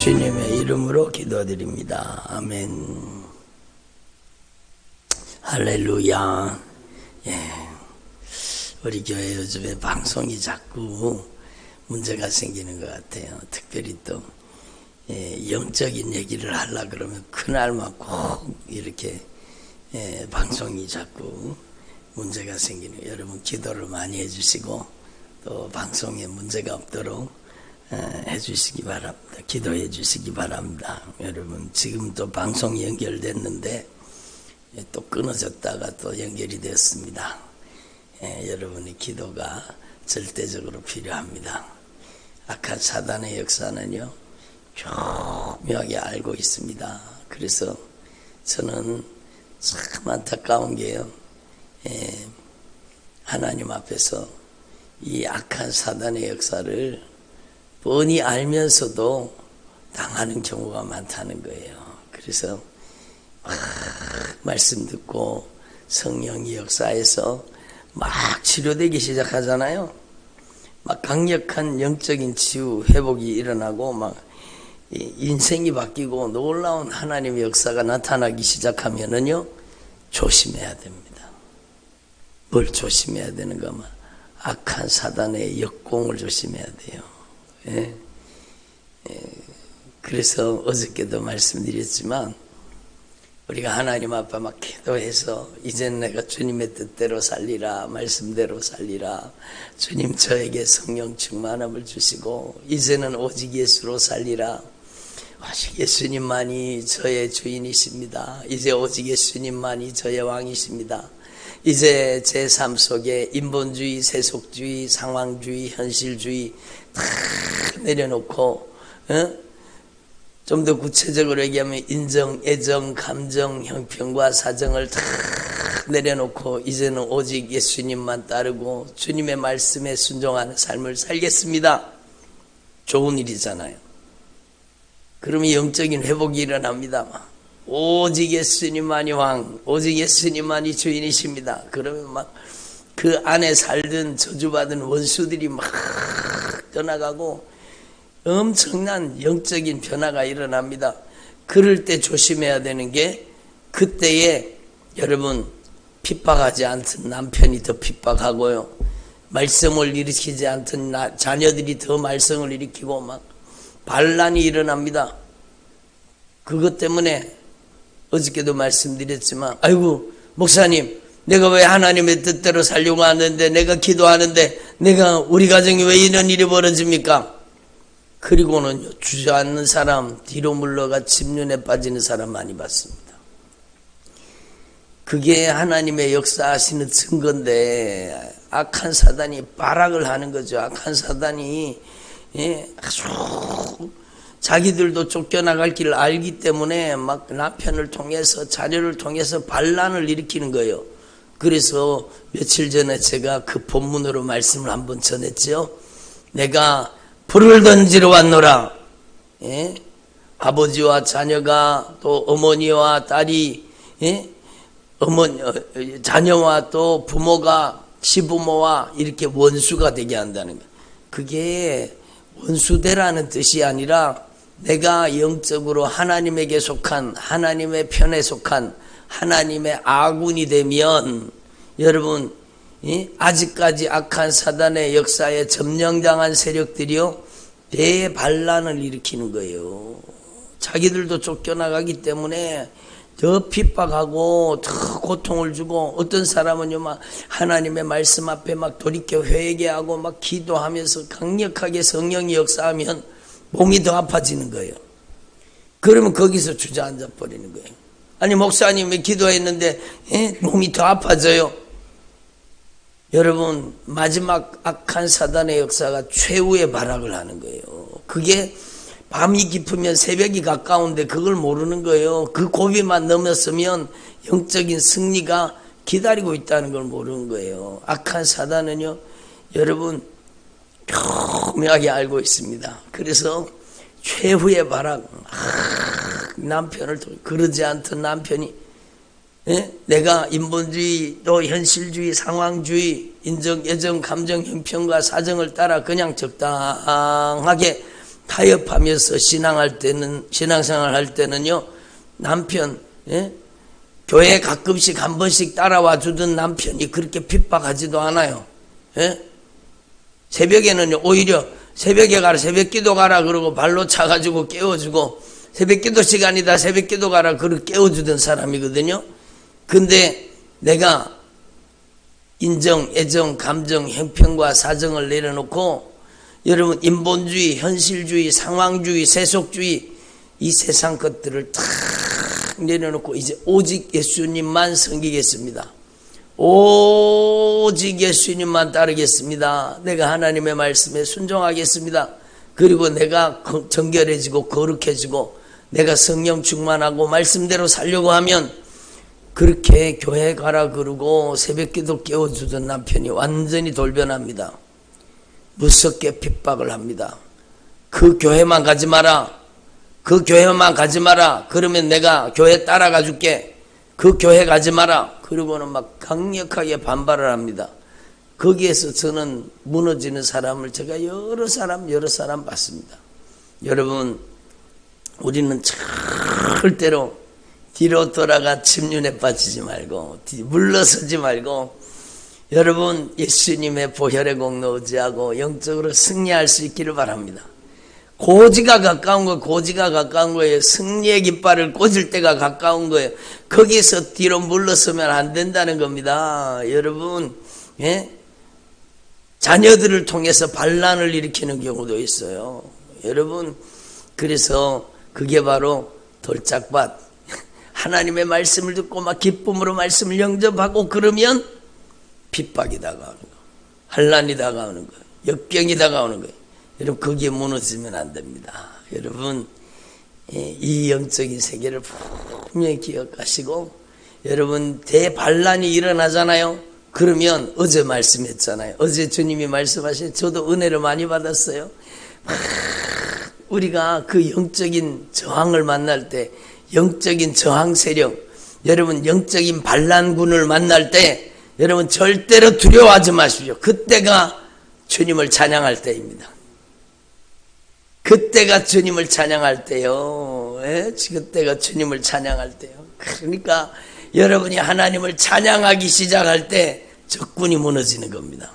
주님의 이름으로 기도드립니다. 아멘. 할렐루야. 예. 우리 교회 요즘에 방송이 자꾸 문제가 생기는 것 같아요. 특별히 또 영적인 얘기를 하려고 그러면 그날만 꼭 이렇게 방송이 자꾸 문제가 생기는 거예요. 여러분 기도를 많이 해주시고 또 방송에 문제가 없도록 해주시기 바랍니다. 기도해 주시기 바랍니다. 여러분 지금 또 방송이 연결됐는데 또 끊어졌다가 또 연결이 되었습니다. 여러분의 기도가 절대적으로 필요합니다. 악한 사단의 역사는요 교묘하게 알고 있습니다. 그래서 저는 참 안타까운 게요, 하나님 앞에서 이 악한 사단의 역사를 뻔히 알면서도 당하는 경우가 많다는 거예요. 그래서 말씀 듣고 성령이 역사해서 막 치료되기 시작하잖아요. 막 강력한 영적인 치유 회복이 일어나고 막 인생이 바뀌고 놀라운 하나님의 역사가 나타나기 시작하면은요 조심해야 됩니다. 뭘 조심해야 되는가 하면 악한 사단의 역공을 조심해야 돼요. 그래서 어저께도 말씀드렸지만 우리가 하나님 앞에 막 기도해서 이젠 내가 주님의 뜻대로 살리라, 말씀대로 살리라, 주님 저에게 성령 충만함을 주시고 이제는 오직 예수로 살리라, 오직 예수님만이 저의 주인이십니다. 이제 오직 예수님만이 저의 왕이십니다. 이제 제 삶 속에 인본주의, 세속주의, 상황주의, 현실주의 다 내려놓고 좀 더 구체적으로 얘기하면 인정, 애정, 감정, 형편과 사정을 다 내려놓고 이제는 오직 예수님만 따르고 주님의 말씀에 순종하는 삶을 살겠습니다. 좋은 일이잖아요. 그러면 영적인 회복이 일어납니다. 오직 예수님만이 왕, 오직 예수님만이 주인이십니다. 그러면 막 그 안에 살던 저주받은 원수들이 막 떠나가고 엄청난 영적인 변화가 일어납니다. 그럴 때 조심해야 되는 게 그때에 여러분 핍박하지 않던 남편이 더 핍박하고요, 말썽을 일으키지 않던 자녀들이 더 말썽을 일으키고 막 반란이 일어납니다. 그것 때문에 어저께도 말씀드렸지만 아이고 목사님 내가 왜 하나님의 뜻대로 살려고 하는데 내가 기도하는데 내가 우리 가정에 왜 이런 일이 벌어집니까? 그리고는 주저앉는 사람, 뒤로 물러가 침륜에 빠지는 사람 많이 봤습니다. 그게 하나님의 역사하시는 증거인데 악한 사단이 발악을 하는 거죠. 악한 사단이 아주 자기들도 쫓겨나갈 길을 알기 때문에 막 남편을 통해서 자녀를 통해서 반란을 일으키는 거예요. 그래서 며칠 전에 제가 그 본문으로 말씀을 한번 전했죠. 내가 불을 던지러 왔노라. 아버지와 자녀가 또 어머니와 딸이 자녀와 또 부모가 시부모와 이렇게 원수가 되게 한다는 거예요. 그게 원수되라는 뜻이 아니라 내가 영적으로 하나님에게 속한, 하나님의 편에 속한 하나님의 아군이 되면 여러분 아직까지 악한 사단의 역사에 점령당한 세력들이요 대반란을 일으키는 거예요. 자기들도 쫓겨나가기 때문에 더 핍박하고 더 고통을 주고 어떤 사람은요 막 하나님의 말씀 앞에 막 돌이켜 회개하고 막 기도하면서 강력하게 성령이 역사하면 몸이 더 아파지는 거예요. 그러면 거기서 주저앉아 버리는 거예요. 아니 목사님이 기도했는데 몸이 더 아파져요. 여러분 마지막 악한 사단의 역사가 최후의 발악을 하는 거예요. 그게 밤이 깊으면 새벽이 가까운데 그걸 모르는 거예요. 그 고비만 넘었으면 영적인 승리가 기다리고 있다는 걸 모르는 거예요. 악한 사단은요 여러분 교묘하게 알고 있습니다. 그래서 최후의 발악, 남편을 그러지 않던 남편이 내가 인본주의 또 현실주의 상황주의 인정 애정 감정 형편과 사정을 따라 그냥 적당하게 타협하면서 신앙생활 할 때는요, 남편, 교회 가끔씩 한 번씩 따라와 주던 남편이 그렇게 핍박하지도 않아요. 새벽에는 오히려 새벽에 가라, 새벽 기도 가라 그러고 발로 차가지고 깨워주고, 새벽 기도 시간이다, 새벽 기도 가라 그러고 깨워주던 사람이거든요. 근데 내가 인정, 애정, 감정, 형편과 사정을 내려놓고, 여러분 인본주의, 현실주의, 상황주의, 세속주의, 이 세상 것들을 탁 내려놓고 이제 오직 예수님만 섬기겠습니다. 오직 예수님만 따르겠습니다. 내가 하나님의 말씀에 순종하겠습니다. 그리고 내가 정결해지고 거룩해지고 내가 성령 충만하고 말씀대로 살려고 하면, 그렇게 교회 가라 그러고 새벽기도 깨워주던 남편이 완전히 돌변합니다. 무섭게 핍박을 합니다. 그 교회만 가지 마라. 그 교회만 가지 마라. 그러면 내가 교회 따라가 줄게. 그 교회 가지 마라. 그러고는 막 강력하게 반발을 합니다. 거기에서 저는 무너지는 사람을 제가 여러 사람 봤습니다. 여러분, 우리는 절대로 뒤로 돌아가 침륜에 빠지지 말고, 물러서지 말고, 여러분 예수님의 보혈의 공로 의지하고 영적으로 승리할 수 있기를 바랍니다. 고지가 가까운 거예요. 승리의 깃발을 꽂을 때가 가까운 거예요. 거기서 뒤로 물러서면 안 된다는 겁니다. 여러분, 자녀들을 통해서 반란을 일으키는 경우도 있어요. 여러분, 그래서 그게 바로 돌짝밭. 하나님의 말씀을 듣고 막 기쁨으로 말씀을 영접하고 그러면 핍박이 다가오는 거예요. 환난이 다가오는 거예요. 역병이 다가오는 거예요. 여러분, 거기에 무너지면 안 됩니다. 여러분, 이 영적인 세계를 분명히 기억하시고, 여러분, 대반란이 일어나잖아요. 그러면 어제 말씀했잖아요. 어제 주님이 말씀하신, 저도 은혜를 많이 받았어요. 우리가 그 영적인 저항을 만날 때, 영적인 저항 세력, 여러분 영적인 반란군을 만날 때 여러분 절대로 두려워하지 마십시오. 그때가 주님을 찬양할 때입니다. 그때가 주님을 찬양할 때요. 그때가 주님을 찬양할 때요. 그러니까 여러분이 하나님을 찬양하기 시작할 때 적군이 무너지는 겁니다.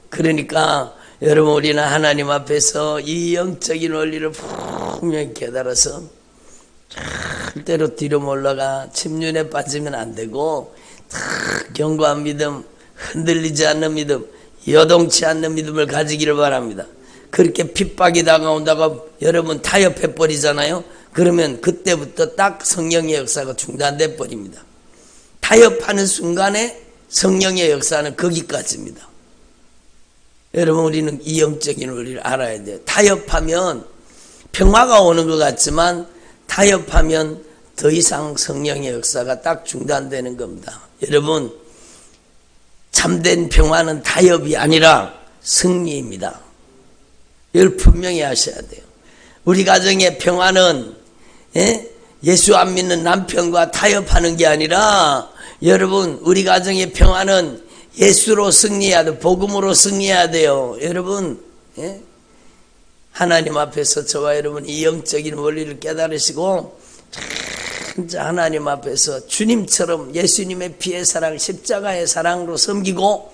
그러니까 여러분, 우리는 하나님 앞에서 이 영적인 원리를 분명히 깨달아서 절대로 뒤로 몰러가 침륜에 빠지면 안 되고, 견고한 믿음, 흔들리지 않는 믿음, 여동치 않는 믿음을 가지기를 바랍니다. 그렇게 핍박이 다가온다고 여러분 타협해 버리잖아요. 그러면 그때부터 딱 성령의 역사가 중단돼 버립니다. 타협하는 순간에 성령의 역사는 거기까지입니다. 여러분, 우리는 이 영적인 원리를 알아야 돼요. 타협하면 평화가 오는 것 같지만 타협하면 더 이상 성령의 역사가 딱 중단되는 겁니다. 여러분, 참된 평화는 타협이 아니라 승리입니다. 이걸 분명히 아셔야 돼요. 우리 가정의 평화는 예수 안 믿는 남편과 타협하는 게 아니라, 여러분, 우리 가정의 평화는 예수로 승리해야 돼요. 복음으로 승리해야 돼요. 여러분, 하나님 앞에서 저와 여러분 이 영적인 원리를 깨달으시고 진짜 하나님 앞에서 주님처럼 예수님의 피의 사랑, 십자가의 사랑으로 섬기고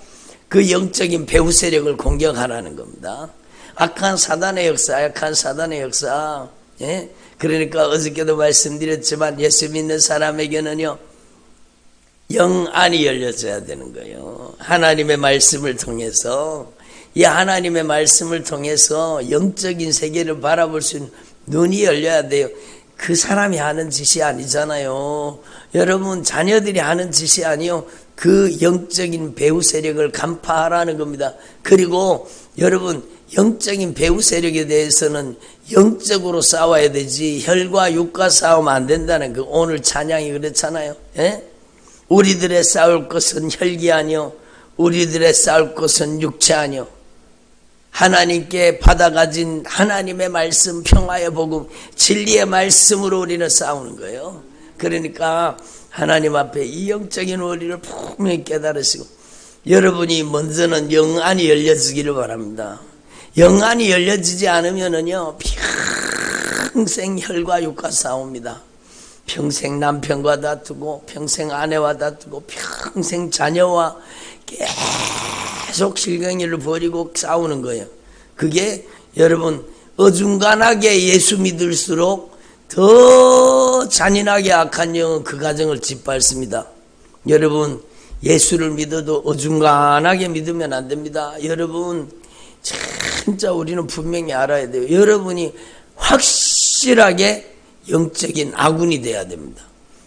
그 영적인 배후 세력을 공격하라는 겁니다. 악한 사단의 역사. 그러니까 어저께도 말씀드렸지만 예수 믿는 사람에게는요, 영안이 열려져야 되는 거예요. 하나님의 말씀을 통해서, 이 하나님의 말씀을 통해서 영적인 세계를 바라볼 수 있는 눈이 열려야 돼요. 그 사람이 하는 짓이 아니잖아요. 여러분, 자녀들이 하는 짓이 아니요, 그 영적인 배후 세력을 간파하라는 겁니다. 그리고 여러분, 영적인 배후 세력에 대해서는 영적으로 싸워야 되지 혈과 육과 싸우면 안 된다는 거. 오늘 찬양이 그렇잖아요. 우리들의 싸울 것은 혈기 아니요, 우리들의 싸울 것은 육체 아니요, 하나님께 받아가진 하나님의 말씀, 평화의 복음, 진리의 말씀으로 우리는 싸우는 거예요. 그러니까 하나님 앞에 이 영적인 원리를 분명히 깨달으시고, 여러분이 먼저는 영안이 열려지기를 바랍니다. 영안이 열려지지 않으면은요, 평생 혈과 육과 싸웁니다. 평생 남편과 다투고, 평생 아내와 다투고, 평생 자녀와 계속 실갱이를 벌이고 싸우는 거예요. 그게 여러분 어중간하게 예수 믿을수록 더 잔인하게 악한 영은 그 가정을 짓밟습니다. 여러분 예수를 믿어도 어중간하게 믿으면 안 됩니다. 여러분 진짜 우리는 분명히 알아야 돼요. 여러분이 확실하게 영적인 아군이 돼야 됩니다.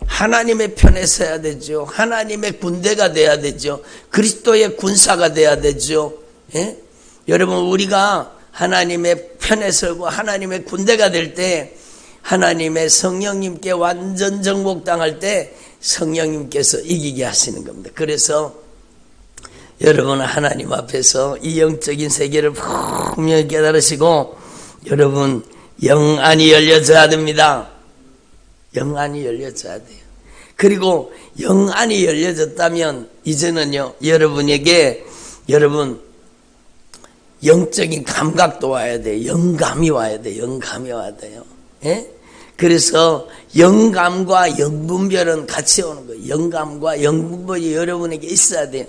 하나님의 편에 서야 되죠. 하나님의 군대가 돼야 되죠. 그리스도의 군사가 돼야 되죠. 예? 여러분 우리가 하나님의 편에 서고 하나님의 군대가 될 때 하나님의 성령님께 완전 정복당할 때 성령님께서 이기게 하시는 겁니다. 그래서 여러분은 하나님 앞에서 이 영적인 세계를 분명히 깨달으시고 여러분 영안이 열려져야 됩니다. 영안이 열려져야 돼요. 그리고 영안이 열려졌다면 이제는요 여러분에게 여러분 영적인 감각도 와야 돼요. 영감이 와야 돼요. 영감이 와야 돼요. 예? 그래서 영감과 영분별은 같이 오는 거예요. 영감과 영분별이 여러분에게 있어야 돼요.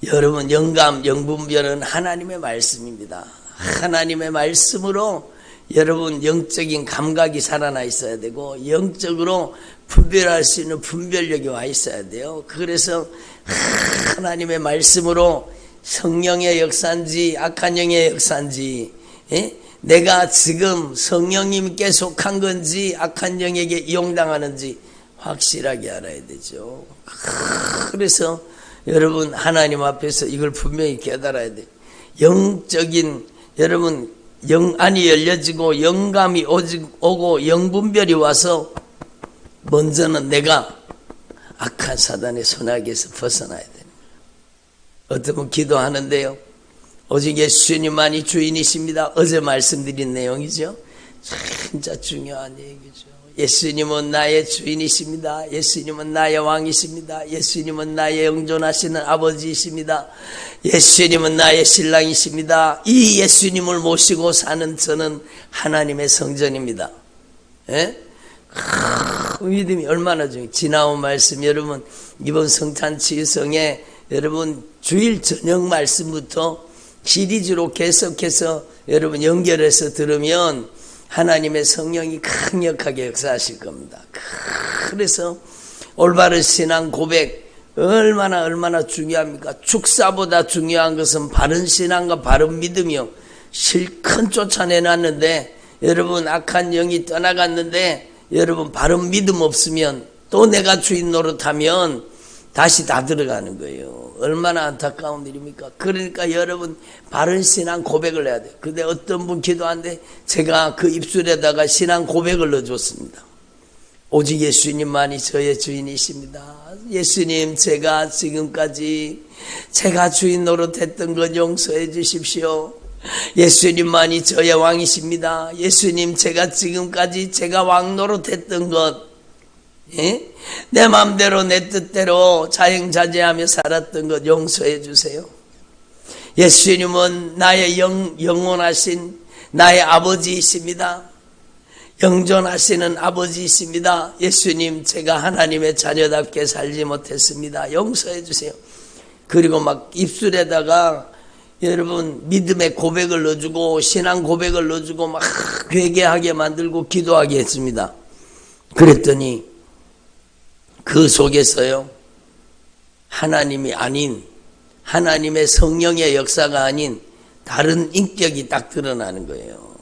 여러분 영감, 영분별은 하나님의 말씀입니다. 하나님의 말씀으로 여러분 영적인 감각이 살아나 있어야 되고 영적으로 분별할 수 있는 분별력이 와 있어야 돼요. 그래서 하나님의 말씀으로 성령의 역사인지 악한 영의 역사인지 예? 내가 지금 성령님께 속한 건지 악한 영에게 이용당하는지 확실하게 알아야 되죠. 그래서 여러분 하나님 앞에서 이걸 분명히 깨달아야 돼요. 영적인 여러분 영안이 열려지고 영감이 오고 영분별이 와서 먼저는 내가 악한 사단의 손아귀에서 벗어나야 돼요. 어떤 분 기도하는데요. 오직 예수님만이 주인이십니다. 어제 말씀드린 내용이죠. 진짜 중요한 얘기죠. 예수님은 나의 주인이십니다. 예수님은 나의 왕이십니다. 예수님은 나의 영존하시는 아버지이십니다. 예수님은 나의 신랑이십니다. 이 예수님을 모시고 사는 저는 하나님의 성전입니다. 예? 믿음이 얼마나 중요해요. 지나온 말씀 여러분 이번 성탄치유성에 여러분 주일 저녁 말씀부터 시리즈로 계속해서 여러분 연결해서 들으면 하나님의 성령이 강력하게 역사하실 겁니다. 그래서 올바른 신앙 고백 얼마나 중요합니까? 축사보다 중요한 것은 바른 신앙과 바른 믿음이요. 실컷 쫓아내놨는데 여러분 악한 영이 떠나갔는데 여러분 바른 믿음 없으면 또 내가 주인 노릇하면 다시 다 들어가는 거예요. 얼마나 안타까운 일입니까? 그러니까 여러분 바른 신앙 고백을 해야 돼요. 근데 어떤 분 기도하는데 제가 그 입술에다가 신앙 고백을 넣어줬습니다. 오직 예수님만이 저의 주인이십니다. 예수님 제가 지금까지 제가 주인 노릇했던 것 용서해 주십시오. 예수님만이 저의 왕이십니다. 예수님 제가 지금까지 제가 왕 노릇했던 것 예? 내 마음대로 내 뜻대로 자행자제하며 살았던 것 용서해 주세요. 예수님은 나의 영원하신 나의 아버지이십니다. 영존하시는 아버지이십니다. 예수님 제가 하나님의 자녀답게 살지 못했습니다. 용서해 주세요. 그리고 막 입술에다가 여러분 믿음의 고백을 넣어주고 신앙 고백을 넣어주고 막 회개하게 만들고 기도하게 했습니다. 그랬더니 그 속에서요 하나님이 아닌 하나님의 성령의 역사가 아닌 다른 인격이 딱 드러나는 거예요.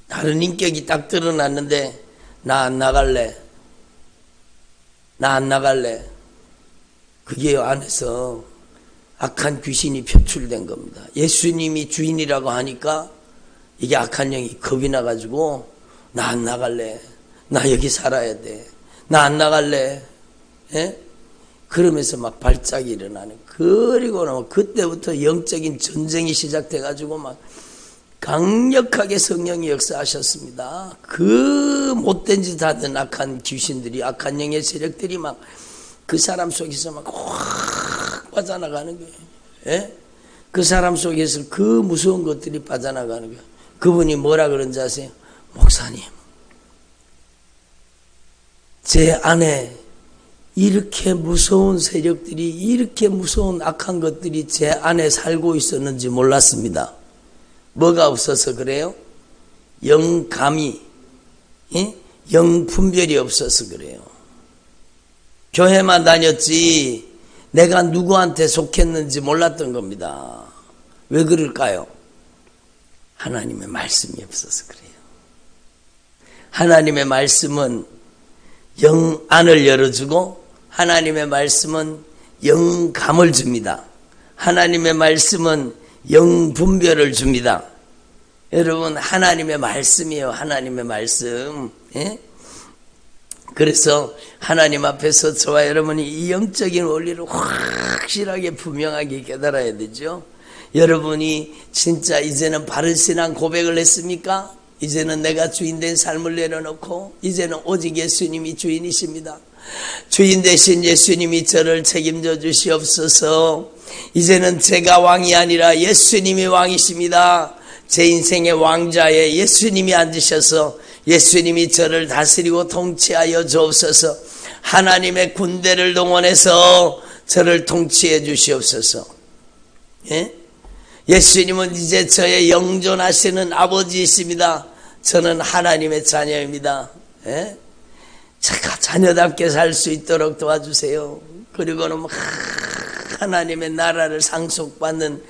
다른 인격이 딱 드러났는데 나 안 나갈래. 나 안 나갈래. 그게 안에서 악한 귀신이 표출된 겁니다. 예수님이 주인이라고 하니까 이게 악한 영이 겁이 나가지고 나 안 나갈래. 나 여기 살아야 돼. 나 안 나갈래. 예? 그러면서 막 발작이 일어나는. 그리고는 그때부터 영적인 전쟁이 시작돼가지고 막 강력하게 성령이 역사하셨습니다. 그 못된 짓 하던 악한 귀신들이 악한 영의 세력들이 막 그 사람 속에서 막 확 빠져나가는 거예요. 예? 그 사람 속에서 그 무서운 것들이 빠져나가는 거예요. 그분이 뭐라 그런지 아세요? 목사님, 제 안에 이렇게 무서운 세력들이, 이렇게 무서운 악한 것들이 제 안에 살고 있었는지 몰랐습니다. 뭐가 없어서 그래요? 영감이, 영분별이 없어서 그래요. 교회만 다녔지 내가 누구한테 속했는지 몰랐던 겁니다. 왜 그럴까요? 하나님의 말씀이 없어서 그래요. 하나님의 말씀은 영안을 열어주고, 하나님의 말씀은 영감을 줍니다. 하나님의 말씀은 영분별을 줍니다. 여러분, 하나님의 말씀이에요. 하나님의 말씀. 예? 그래서 하나님 앞에서 저와 여러분이 이 영적인 원리를 확실하게 분명하게 깨달아야 되죠. 여러분이 진짜 이제는 바른 신앙 고백을 했습니까? 이제는 내가 주인된 삶을 내려놓고 이제는 오직 예수님이 주인이십니다. 주인 되신 예수님이 저를 책임져 주시옵소서. 이제는 제가 왕이 아니라 예수님이 왕이십니다. 제 인생의 왕자에 예수님이 앉으셔서 예수님이 저를 다스리고 통치하여 주옵소서. 하나님의 군대를 동원해서 저를 통치해 주시옵소서. 예? 예수님은 이제 저의 영존하시는 아버지이십니다. 저는 하나님의 자녀입니다. 예? 제가 자녀답게 살 수 있도록 도와주세요. 그리고는 하나님의 나라를 상속받는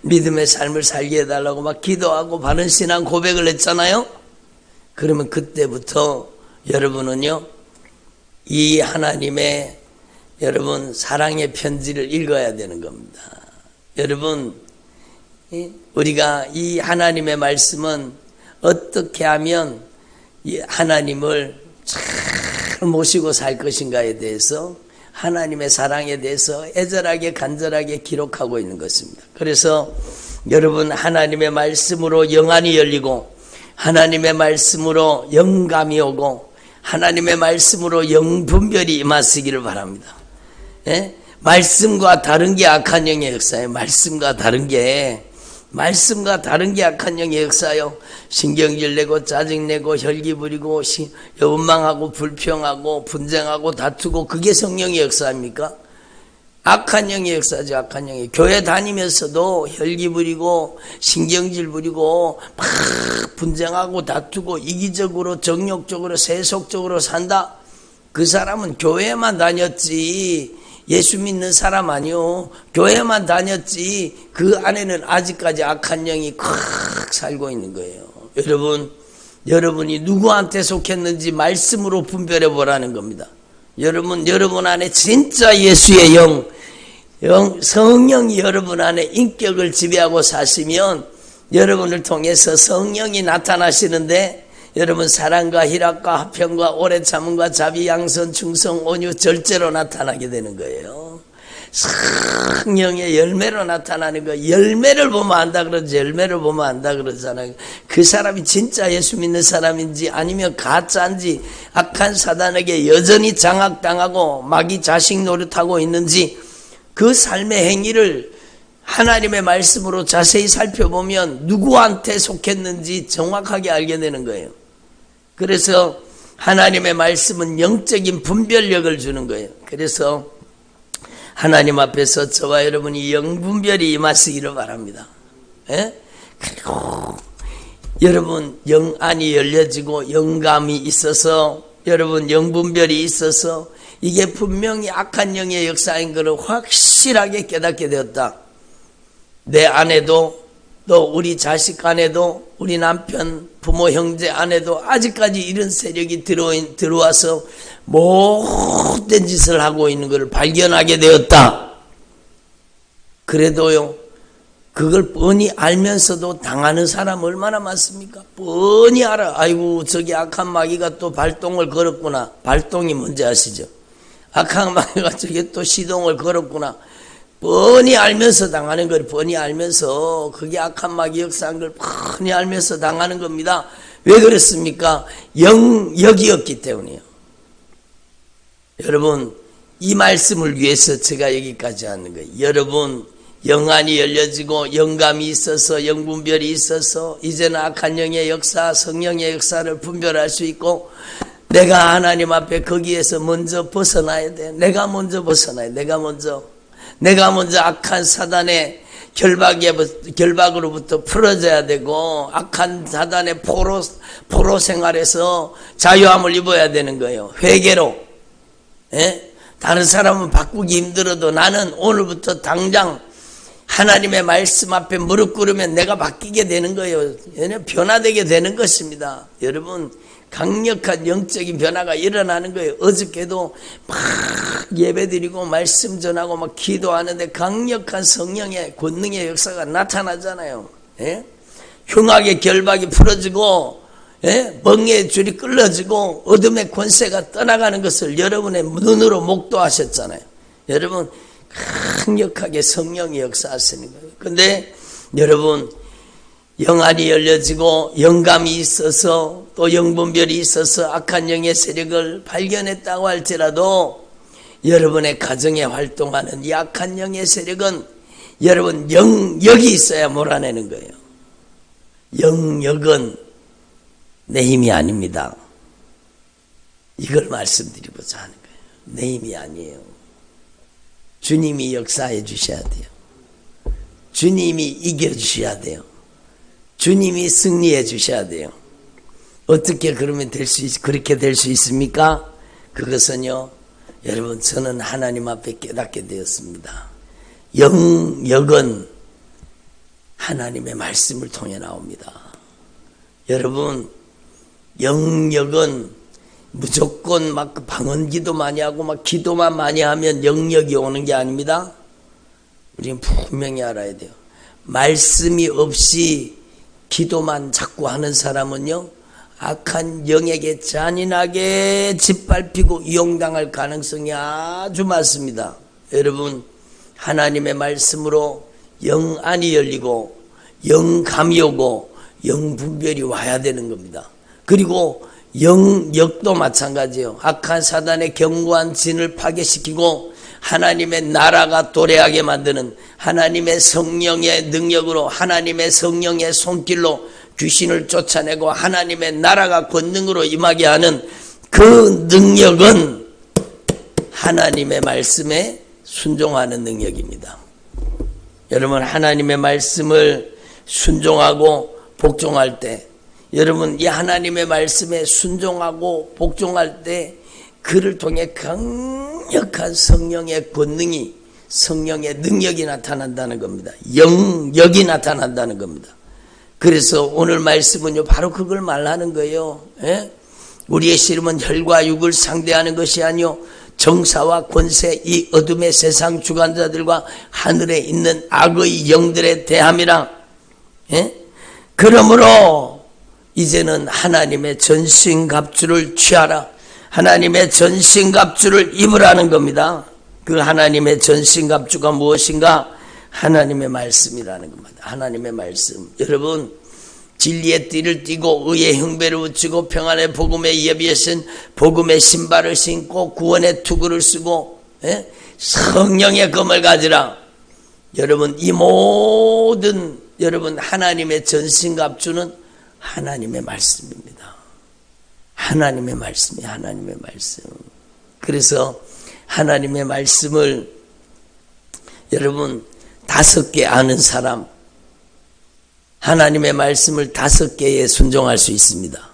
믿음의 삶을 살게 해달라고 막 기도하고 바른 신앙 고백을 했잖아요. 그러면 그때부터 여러분은요, 이 하나님의 여러분 사랑의 편지를 읽어야 되는 겁니다. 여러분, 우리가 이 하나님의 말씀은 어떻게 하면 이 하나님을 잘 모시고 살 것인가에 대해서, 하나님의 사랑에 대해서 애절하게 간절하게 기록하고 있는 것입니다. 그래서 여러분, 하나님의 말씀으로 영안이 열리고, 하나님의 말씀으로 영감이 오고, 하나님의 말씀으로 영분별이 임하시기를 바랍니다. 예? 말씀과 다른 게 악한 영의 역사예요. 말씀과 다른 게 악한 영의 역사요. 신경질 내고 짜증내고 혈기 부리고 원망하고 불평하고 분쟁하고 다투고, 그게 성령의 역사입니까? 악한 영의 역사죠. 악한 영의. 교회 다니면서도 혈기 부리고 신경질 부리고 막 분쟁하고 다투고 이기적으로 정욕적으로 세속적으로 산다. 그 사람은 교회만 다녔지 예수 믿는 사람 아니요. 교회만 다녔지 그 안에는 아직까지 악한 영이 콱 살고 있는 거예요. 여러분이 누구한테 속했는지 말씀으로 분별해 보라는 겁니다. 여러분 안에 진짜 예수의 성령이 여러분 안에 인격을 지배하고 사시면 여러분을 통해서 성령이 나타나시는데, 여러분 사랑과 희락과 화평과 오래 참음과 자비 양선 충성 온유 절제로 나타나게 되는 거예요. 성령의 열매로 나타나는 거. 열매를 보면 안다 그러지, 열매를 보면 안다 그러잖아요. 그 사람이 진짜 예수 믿는 사람인지 아니면 가짜인지, 악한 사단에게 여전히 장악당하고 마귀 자식 노릇하고 있는지, 그 삶의 행위를 하나님의 말씀으로 자세히 살펴보면 누구한테 속했는지 정확하게 알게 되는 거예요. 그래서 하나님의 말씀은 영적인 분별력을 주는 거예요. 그래서 하나님 앞에서 저와 여러분이 영분별이 임하시기를 바랍니다. 예? 그리고 여러분 영안이 열려지고 영감이 있어서, 여러분 영분별이 있어서 이게 분명히 악한 영의 역사인 것을 확실하게 깨닫게 되었다. 내 안에도, 또 우리 자식 안에도, 우리 남편, 부모, 형제 안에도 아직까지 이런 세력이 들어와서 못된 짓을 하고 있는 것을 발견하게 되었다. 그래도요, 그걸 뻔히 알면서도 당하는 사람 얼마나 많습니까? 뻔히 알아. 아이고, 저기 악한 마귀가 또 발동을 걸었구나. 발동이 뭔지 아시죠? 악한 마귀가 저기 또 시동을 걸었구나. 뻔히 알면서 당하는 걸 뻔히 알면서, 그게 악한 마귀 역사한 걸 뻔히 알면서 당하는 겁니다. 왜 그렇습니까? 영역이었기 때문이에요. 여러분, 이 말씀을 위해서 제가 여기까지 하는 거예요. 여러분, 영안이 열려지고 영감이 있어서 영분별이 있어서 이제는 악한 영의 역사, 성령의 역사를 분별할 수 있고 내가 하나님 앞에 거기에서 먼저 벗어나야 돼. 내가 먼저 벗어나야 돼. 내가 먼저 악한 사단의 결박으로부터 풀어져야 되고 악한 사단의 포로 생활에서 자유함을 입어야 되는 거예요. 회개로. 예? 다른 사람은 바꾸기 힘들어도 나는 오늘부터 당장 하나님의 말씀 앞에 무릎 꿇으면 내가 바뀌게 되는 거예요. 변화되게 되는 것입니다. 여러분, 강력한 영적인 변화가 일어나는 거예요. 어저께도 막 예배드리고 말씀 전하고 막 기도하는데 강력한 성령의 권능의 역사가 나타나잖아요. 예? 흉악의 결박이 풀어지고, 예? 멍에의 줄이 끌어지고 어둠의 권세가 떠나가는 것을 여러분의 눈으로 목도하셨잖아요. 여러분, 강력하게 성령이 역사하시는 거예요. 근데 여러분, 영안이 열려지고 영감이 있어서 또 영분별이 있어서 악한 영의 세력을 발견했다고 할지라도 여러분의 가정에 활동하는 이 악한 영의 세력은 여러분 영역이 있어야 몰아내는 거예요. 영역은 내 힘이 아닙니다. 이걸 말씀드리고자 하는 거예요. 내 힘이 아니에요. 주님이 역사해 주셔야 돼요. 주님이 이겨 주셔야 돼요. 주님이 승리해 주셔야 돼요. 어떻게 그러면 그렇게 될 수 있습니까? 그것은요, 여러분, 저는 하나님 앞에 깨닫게 되었습니다. 영역은 하나님의 말씀을 통해 나옵니다. 여러분, 영역은 무조건 막 방언기도 많이 하고 막 기도만 많이 하면 영역이 오는 게 아닙니다. 우리는 분명히 알아야 돼요. 말씀이 없이 기도만 자꾸 하는 사람은요, 악한 영에게 잔인하게 짓밟히고 이용당할 가능성이 아주 많습니다. 여러분, 하나님의 말씀으로 영안이 열리고 영감이 오고 영분별이 와야 되는 겁니다. 그리고 영역도 마찬가지예요. 악한 사단의 견고한 진을 파괴시키고 하나님의 나라가 도래하게 만드는 하나님의 성령의 능력으로 하나님의 성령의 손길로 귀신을 쫓아내고 하나님의 나라가 권능으로 임하게 하는 그 능력은 하나님의 말씀에 순종하는 능력입니다. 여러분, 하나님의 말씀을 순종하고 복종할 때, 여러분, 이 하나님의 말씀에 순종하고 복종할 때 그를 통해 강력한 성령의 권능이, 성령의 능력이 나타난다는 겁니다. 영역이 나타난다는 겁니다. 그래서 오늘 말씀은요, 바로 그걸 말하는 거예요. 예? 우리의 씨름은 혈과 육을 상대하는 것이 아니요 정사와 권세, 이 어둠의 세상 주관자들과 하늘에 있는 악의 영들에 대함이라. 예? 그러므로 이제는 하나님의 전신갑주를 취하라. 하나님의 전신갑주를 입으라는 겁니다. 그 하나님의 전신갑주가 무엇인가? 하나님의 말씀이라는 겁니다. 하나님의 말씀. 여러분, 진리의 띠를 띠고 의의 형배를 붙이고 평안의 복음의 예비하신 복음의 신발을 신고 구원의 투구를 쓰고, 예? 성령의 검을 가지라. 여러분, 이 모든 여러분 하나님의 전신갑주는 하나님의 말씀입니다. 하나님의 말씀이 하나님의 말씀. 그래서 하나님의 말씀을 여러분 5개 아는 사람, 하나님의 말씀을 5개에 순종할 수 있습니다.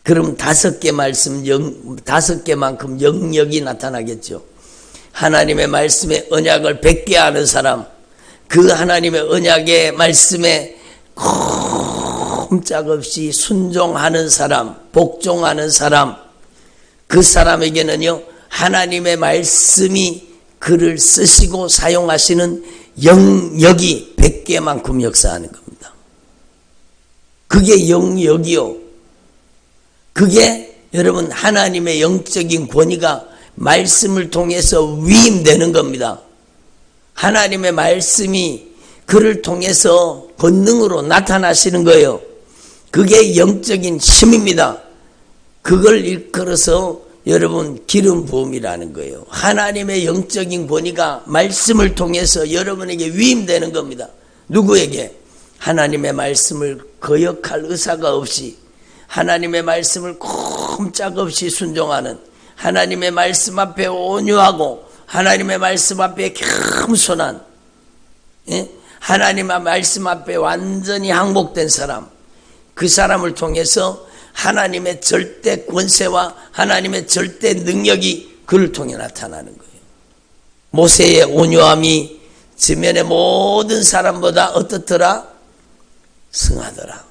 그럼 5개 말씀, 5개만큼 영역이 나타나겠죠. 하나님의 말씀의 언약을 100개 아는 사람, 그 하나님의 언약의 말씀에 꼼짝없이 순종하는 사람, 복종하는 사람, 그 사람에게는요, 하나님의 말씀이 그를 쓰시고 사용하시는 영역이 100개만큼 역사하는 겁니다. 그게 영역이요. 그게 여러분 하나님의 영적인 권위가 말씀을 통해서 위임되는 겁니다. 하나님의 말씀이 그를 통해서 권능으로 나타나시는 거예요. 그게 영적인 힘입니다. 그걸 일컬어서 여러분 기름 부음이라는 거예요. 하나님의 영적인 권위가 말씀을 통해서 여러분에게 위임되는 겁니다. 누구에게? 하나님의 말씀을 거역할 의사가 없이 하나님의 말씀을 꼼짝없이 순종하는, 하나님의 말씀 앞에 온유하고 하나님의 말씀 앞에 겸손한, 하나님의 말씀 앞에 완전히 항복된 사람, 그 사람을 통해서 하나님의 절대 권세와 하나님의 절대 능력이 그를 통해 나타나는 거예요. 모세의 온유함이 지면의 모든 사람보다 어떻더라? 승하더라.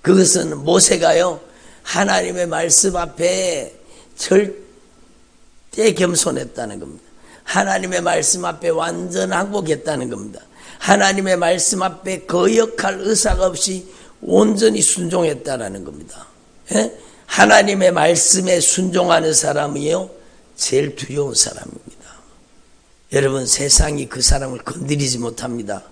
그것은 모세가요, 하나님의 말씀 앞에 절대 겸손했다는 겁니다. 하나님의 말씀 앞에 완전 항복했다는 겁니다. 하나님의 말씀 앞에 거역할 의사가 없이 온전히 순종했다는 겁니다. 하나님의 말씀에 순종하는 사람이요, 제일 두려운 사람입니다. 여러분, 세상이 그 사람을 건드리지 못합니다.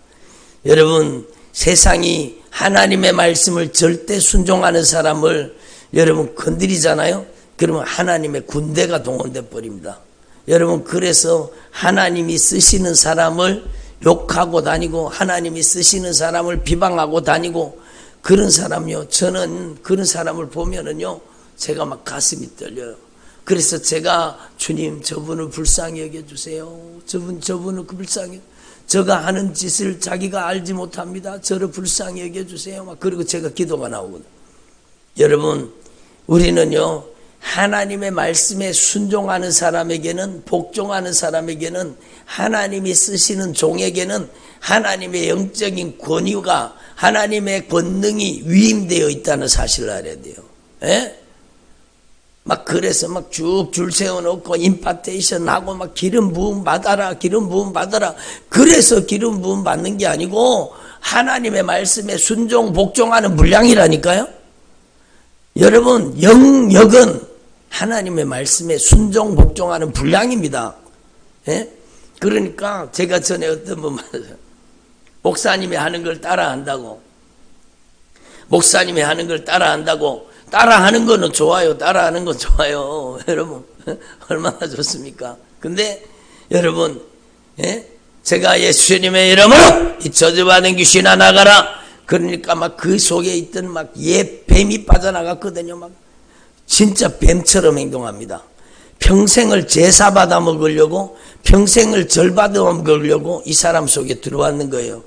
여러분, 세상이 하나님의 말씀을 절대 순종하는 사람을 여러분 건드리잖아요. 그러면 하나님의 군대가 동원돼 버립니다. 여러분, 그래서 하나님이 쓰시는 사람을 욕하고 다니고 하나님이 쓰시는 사람을 비방하고 다니고 그런 사람요, 저는 그런 사람을 보면은요, 제가 막 가슴이 떨려요. 그래서 제가 주님, 저분을 불쌍히 여겨주세요. 저분을 불쌍히, 저가 하는 짓을 자기가 알지 못합니다. 저를 불쌍히 여겨주세요. 막 그리고 제가 기도가 나오거든요. 여러분, 우리는요, 하나님의 말씀에 순종하는 사람에게는, 복종하는 사람에게는, 하나님이 쓰시는 종에게는 하나님의 영적인 권위가, 하나님의 권능이 위임되어 있다는 사실을 알아야 돼요. 막 그래서 막 쭉 줄 세워놓고 임파테이션 하고 막 기름 부음 받아라, 기름 부음 받아라. 그래서 기름 부음 받는 게 아니고 하나님의 말씀에 순종, 복종하는 분량이라니까요. 여러분, 영역은 하나님의 말씀에 순종, 복종하는 분량입니다. 그러니까 제가 전에 어떤 분 말했어요. 목사님이 하는 걸 따라한다고. 목사님이 하는 걸 따라한다고. 따라하는 거는 좋아요. 따라하는 건 좋아요. 여러분, 얼마나 좋습니까? 근데 여러분, 제가 예수님의 이름으로 이 저주받은 귀신아 나가라. 그러니까 막 그 속에 있던 막 뱀이 빠져나갔거든요. 막 진짜 뱀처럼 행동합니다. 평생을 제사 받아 먹으려고, 평생을 절 받아 먹으려고 이 사람 속에 들어왔는 거예요.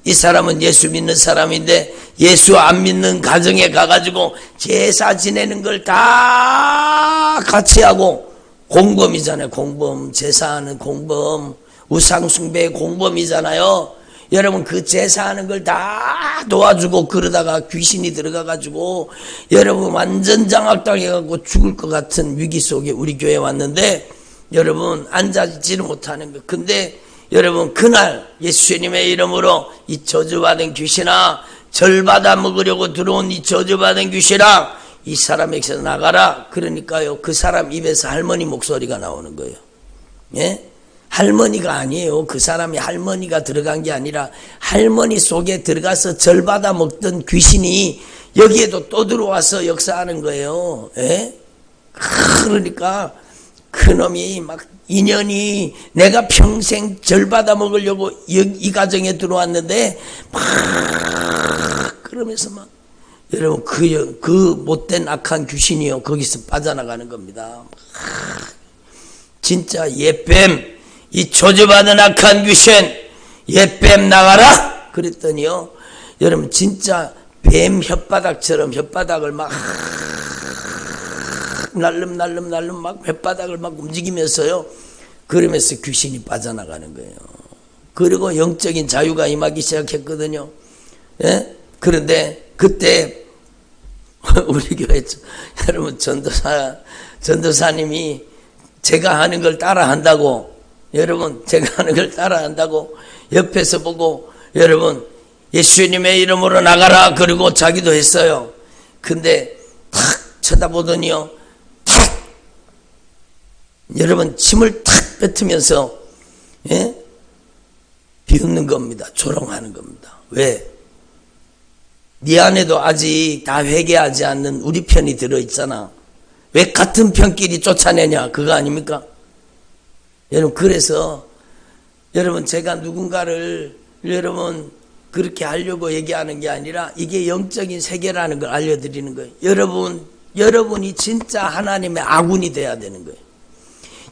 이 사람은 예수 믿는 사람인데 예수 안 믿는 가정에 가가지고 제사 지내는 걸 다 같이 하고, 공범이잖아요. 공범, 제사하는 공범, 우상숭배의 공범이잖아요. 여러분, 그 제사하는 걸 다 도와주고 그러다가 귀신이 들어가가지고 여러분 완전 장악당해가지고 죽을 것 같은 위기 속에 우리 교회에 왔는데 여러분 앉아있지를 못하는 거. 근데 여러분, 그날 예수님의 이름으로 이 저주받은 귀신아, 절받아 먹으려고 들어온 이 저주받은 귀신아, 이 사람에게서 나가라. 그러니까요, 그 사람 입에서 할머니 목소리가 나오는 거예요. 할머니가 아니에요. 그 사람이 할머니가 들어간 게 아니라 할머니 속에 들어가서 절받아 먹던 귀신이 여기에도 또 들어와서 역사하는 거예요. 그러니까 그놈이 막 인연이, 내가 평생 절받아 먹으려고 이 가정에 들어왔는데 막 그러면서 막 여러분, 그 못된 악한 귀신이요, 거기서 빠져나가는 겁니다. 진짜 옛뱀, 이 저주받은 악한 귀신, 옛뱀 나가라. 그랬더니요, 여러분 진짜 뱀 혓바닥처럼 혓바닥을 막 날름 막 혓바닥을 막 움직이면서요, 그러면서 귀신이 빠져나가는 거예요. 그리고 영적인 자유가 임하기 시작했거든요. 그런데 그때 우리 교회 여러분 전도사님이 제가 하는 걸 따라한다고, 여러분 제가 하는 걸 따라한다고 옆에서 보고 여러분 예수님의 이름으로 나가라 그리고 자기도 했어요. 근데 탁 쳐다보더니요, 탁 여러분 침을 탁 뱉으면서 비웃는 겁니다. 조롱하는 겁니다. 왜? 네 안에도 아직 다 회개하지 않는 우리 편이 들어있잖아. 왜 같은 편끼리 쫓아내냐, 그거 아닙니까? 여러분, 그래서 여러분, 제가 누군가를 여러분 그렇게 하려고 얘기하는 게 아니라 이게 영적인 세계라는 걸 알려드리는 거예요. 여러분이 진짜 하나님의 아군이 돼야 되는 거예요.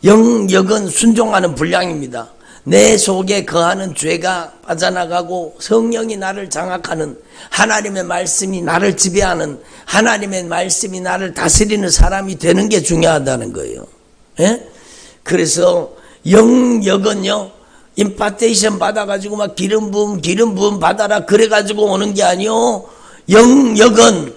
영역은 순종하는 분량입니다. 내 속에 거하는 죄가 빠져나가고 성령이 나를 장악하는, 하나님의 말씀이 나를 지배하는, 하나님의 말씀이 나를 다스리는 사람이 되는 게 중요하다는 거예요. 예? 그래서 영역은요, 임파테이션 받아가지고 막 기름 부음 받아라 그래가지고 오는 게 아니요. 영역은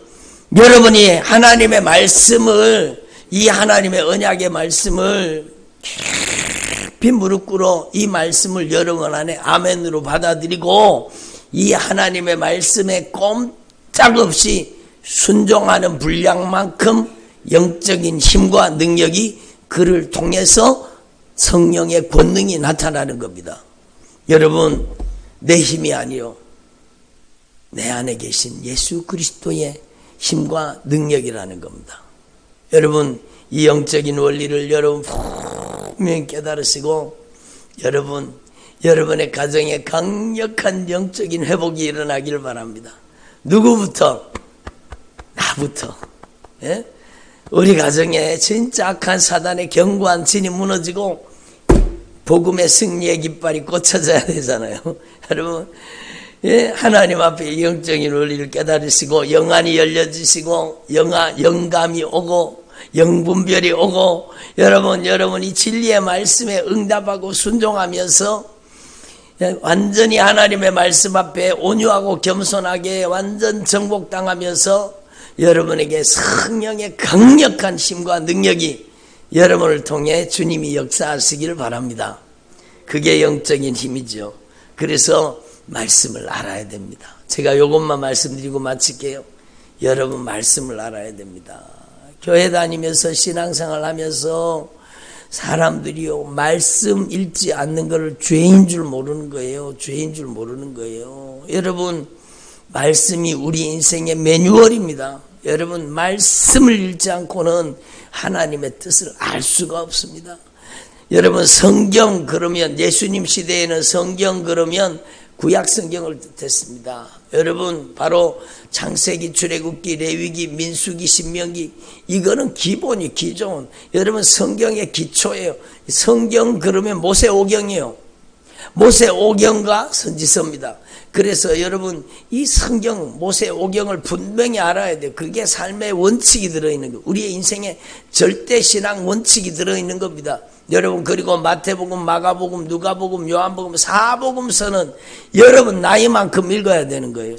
여러분이 하나님의 말씀을, 이 하나님의 언약의 말씀을 깊이 무릎 꿇어 이 말씀을 여러분 안에 아멘으로 받아들이고 이 하나님의 말씀에 꼼짝없이 순종하는 분량만큼 영적인 힘과 능력이 그를 통해서 성령의 권능이 나타나는 겁니다. 여러분, 내 힘이 아니요, 내 안에 계신 예수 그리스도의 힘과 능력이라는 겁니다. 여러분, 이 영적인 원리를 여러분 분명히 깨달으시고 여러분의 가정에 강력한 영적인 회복이 일어나길 바랍니다. 누구부터? 나부터. 예? 우리 가정에 진짜 악한 사단의 견고한 진이 무너지고 복음의 승리의 깃발이 꽂혀져야 되잖아요. 여러분, 예? 하나님 앞에 영적인 원리를 깨달으시고 영안이 열려지시고 영감이 오고 영분별이 오고 여러분이 진리의 말씀에 응답하고 순종하면서 완전히 하나님의 말씀 앞에 온유하고 겸손하게 완전 정복당하면서 여러분에게 성령의 강력한 힘과 능력이 여러분을 통해 주님이 역사하시기를 바랍니다. 그게 영적인 힘이죠. 그래서 말씀을 알아야 됩니다. 제가 이것만 말씀드리고 마칠게요. 여러분, 말씀을 알아야 됩니다. 교회 다니면서 신앙생활 하면서 사람들이요, 말씀 읽지 않는 것을 죄인 줄 모르는 거예요. 죄인 줄 모르는 거예요. 여러분, 말씀이 우리 인생의 매뉴얼입니다. 여러분, 말씀을 읽지 않고는 하나님의 뜻을 알 수가 없습니다. 여러분, 성경 그러면, 예수님 시대에는 성경 그러면 구약 성경을 뜻했습니다. 여러분, 바로 창세기, 출애굽기, 레위기, 민수기, 신명기, 이거는 기본이 기존. 여러분, 성경의 기초예요. 성경 그러면 모세오경이에요. 모세오경과 선지서입니다. 그래서 여러분, 이 성경 모세오경을 분명히 알아야 돼요. 그게 삶의 원칙이 들어있는 거예요. 우리의 인생에 절대 신앙 원칙이 들어있는 겁니다. 여러분, 그리고 마태복음, 마가복음, 누가복음, 요한복음, 사복음서는 여러분 나이만큼 읽어야 되는 거예요.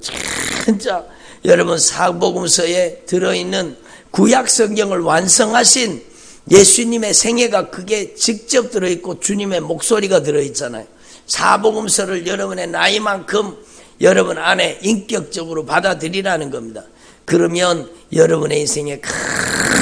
진짜 여러분, 사복음서에 들어있는 구약 성경을 완성하신 예수님의 생애가 그게 직접 들어있고 주님의 목소리가 들어있잖아요. 사복음서를 여러분의 나이만큼 여러분 안에 인격적으로 받아들이라는 겁니다. 그러면 여러분의 인생에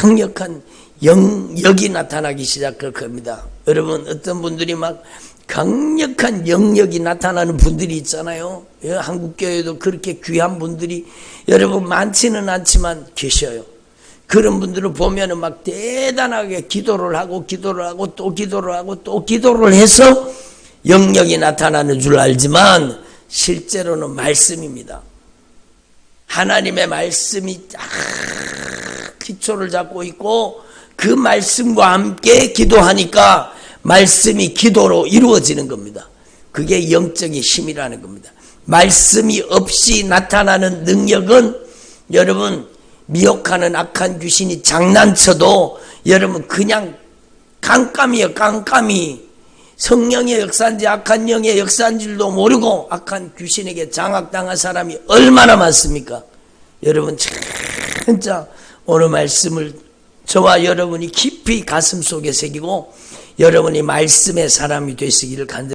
강력한 영역이 나타나기 시작할 겁니다. 여러분, 어떤 분들이 막 강력한 영역이 나타나는 분들이 있잖아요. 한국교회도 그렇게 귀한 분들이 여러분 많지는 않지만 계셔요. 그런 분들을 보면은 막 대단하게 기도를 하고 또 기도를 해서 영역이 나타나는 줄 알지만 실제로는 말씀입니다. 하나님의 말씀이 딱 기초를 잡고 있고 그 말씀과 함께 기도하니까 말씀이 기도로 이루어지는 겁니다. 그게 영적인 힘이라는 겁니다. 말씀이 없이 나타나는 능력은 여러분, 미혹하는 악한 귀신이 장난쳐도 여러분 그냥 깜깜이에요. 깜깜이. 성령의 역사인지 악한 영의 역사인 줄도 모르고 악한 귀신에게 장악당한 사람이 얼마나 많습니까? 여러분, 진짜 오늘 말씀을 저와 여러분이 깊이 가슴 속에 새기고 여러분이 말씀의 사람이 되시기를 간절히